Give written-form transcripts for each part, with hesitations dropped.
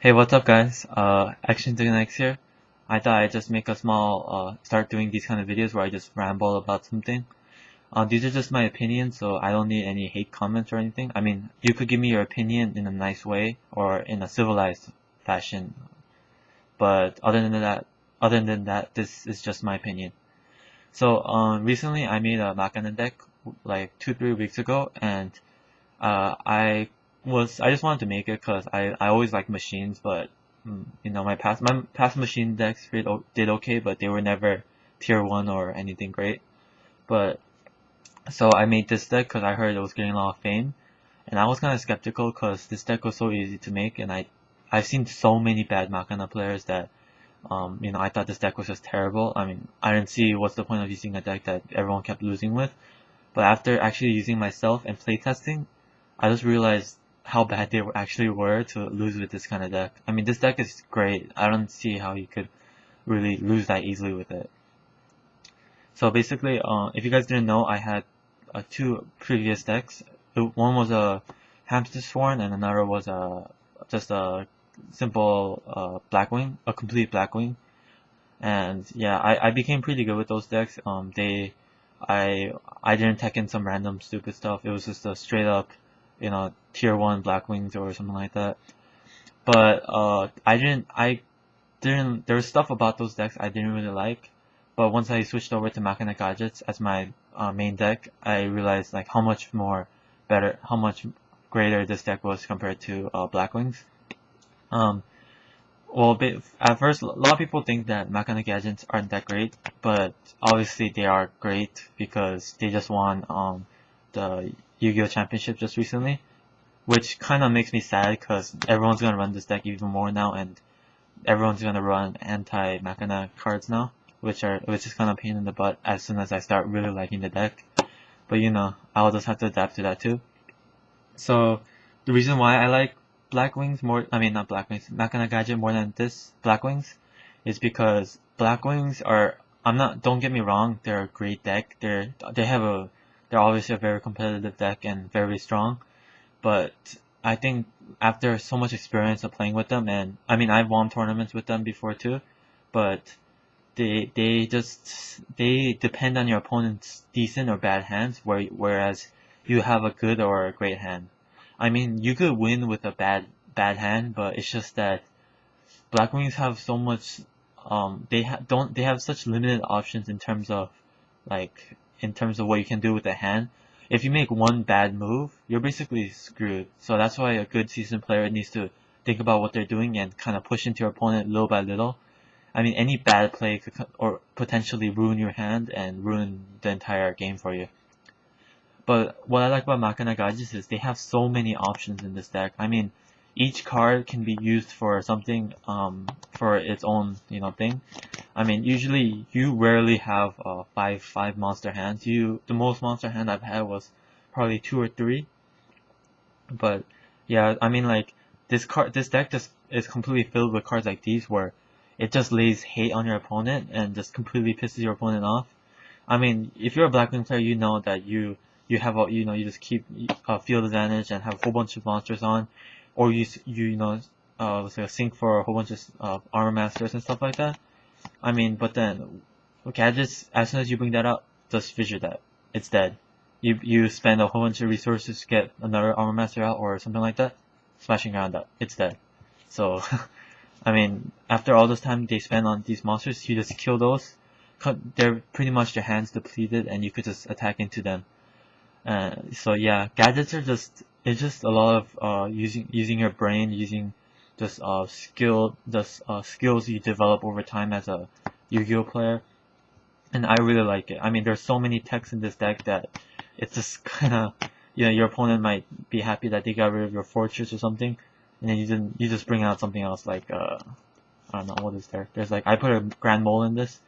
Hey, what's up, guys? XShintaKunX here. I thought I'd just make a small, start doing these kind of videos where I just ramble about something. These are just my opinions, so I don't need any hate comments or anything. I mean, you could give me your opinion in a nice way or in a civilized fashion, but other than that, this is just my opinion. So, recently I made a Machina deck like 2-3 weeks ago, and I just wanted to make it because I always like machines, but my past machine decks did okay, but they were never tier 1 or anything great. But so I made this deck because I heard it was getting a lot of fame, and I was kind of skeptical because this deck was so easy to make, and I've seen so many bad Machina players that I thought this deck was just terrible. I mean, I didn't see what's the point of using a deck that everyone kept losing with. But after actually using myself and playtesting, I just realized how bad they actually were to lose with this kind of deck. I mean, this deck is great. I don't see how you could really lose that easily with it. So basically, if you guys didn't know, I had two previous decks. One was a Hamster Sworn, and another was just a simple BlackWing, a complete BlackWing. And yeah, I became pretty good with those decks. I didn't tech in some random stupid stuff. It was just a straight up, tier 1 BlackWings or something like that. But I didn't there was stuff about those decks I didn't really like. But once I switched over to Machina Gadgets as my main deck, I realized like how much greater this deck was compared to BlackWings. Um, at first, a lot of people think that Machina Gadgets aren't that great, but obviously they are great because they just won the Yu-Gi-Oh! Championship just recently, which kind of makes me sad because everyone's gonna run this deck even more now, and everyone's gonna run anti-Machina cards now, which is kind of pain in the butt as soon as I start really liking the deck. But I'll just have to adapt to that too. So the reason why I like Blackwings more, I mean not Blackwings, Machina Gadget more than this Blackwings, is because Blackwings are, don't get me wrong, they're a great deck. They're obviously a very competitive deck and very strong. But I think after so much experience of playing with them, and I mean I've won tournaments with them before too, but they depend on your opponent's decent or bad hands, whereas you have a good or a great hand. I mean, you could win with a bad hand, but it's just that Blackwings have so much. They have such limited options in terms of what you can do with a hand. If you make one bad move, you're basically screwed. So that's why a good seasoned player needs to think about what they're doing and kind of push into your opponent little by little. I mean, any bad play could or potentially ruin your hand and ruin the entire game for you. But what I like about Machina Gadgets is they have so many options in this deck. I mean, each card can be used for something, for its own, thing. I mean, usually you rarely have five monster hands. The most monster hand I've had was probably two or three. But yeah, I mean, like this deck just is completely filled with cards like these where it just lays hate on your opponent and just completely pisses your opponent off. I mean, if you're a BlackWing player, you know that you just keep field advantage and have a whole bunch of monsters on, or say sync for a whole bunch of armor masters and stuff like that. I mean, but then gadgets, as soon as you bring that up, just fissure that. It's dead. You spend a whole bunch of resources to get another armor master out or something like that, smashing around that. It's dead. So, I mean, after all this time they spend on these monsters, you just kill those. They're pretty much their hands depleted, and you could just attack into them. So yeah, gadgets are it's just a lot of using your brain, using just skills you develop over time as a Yu-Gi-Oh player, and I really like it. I mean, there's so many techs in this deck that it's just kind of, your opponent might be happy that they got rid of your fortress or something, and then you just bring out something else like I don't know what is there. There's like I put a Grand Mole in this,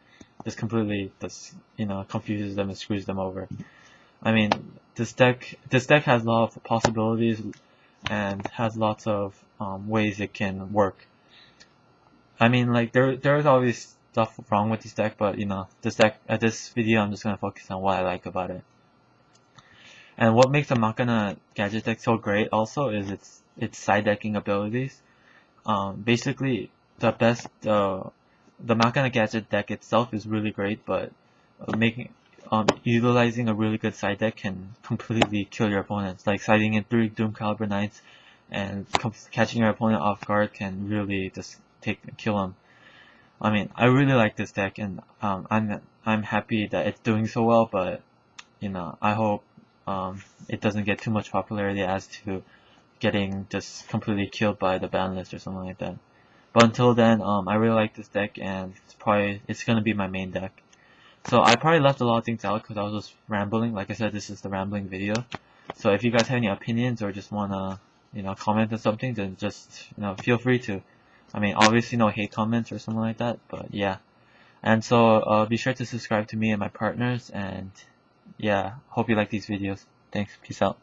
just completely just confuses them and screws them over. I mean, this deck has a lot of possibilities and has lots of ways it can work. I mean, like there's always stuff wrong with this deck, but this video I'm just gonna focus on what I like about it. And what makes the Machina gadget deck so great also is its side decking abilities. Basically, the Machina gadget deck itself is really great, but utilizing a really good side deck can completely kill your opponents. Like siding in 3 Doom Caliber Knights and catching your opponent off guard can really just kill them. I mean, I really like this deck, and I'm happy that it's doing so well. But I hope it doesn't get too much popularity as to getting just completely killed by the ban list or something like that. But until then, I really like this deck, and it's gonna be my main deck. So I probably left a lot of things out because I was just rambling. Like I said, this is the rambling video. So if you guys have any opinions or just wanna comment on something, then just feel free to. I mean, obviously no hate comments or something like that, but yeah. And so be sure to subscribe to me and my partners, and yeah, hope you like these videos. Thanks, peace out.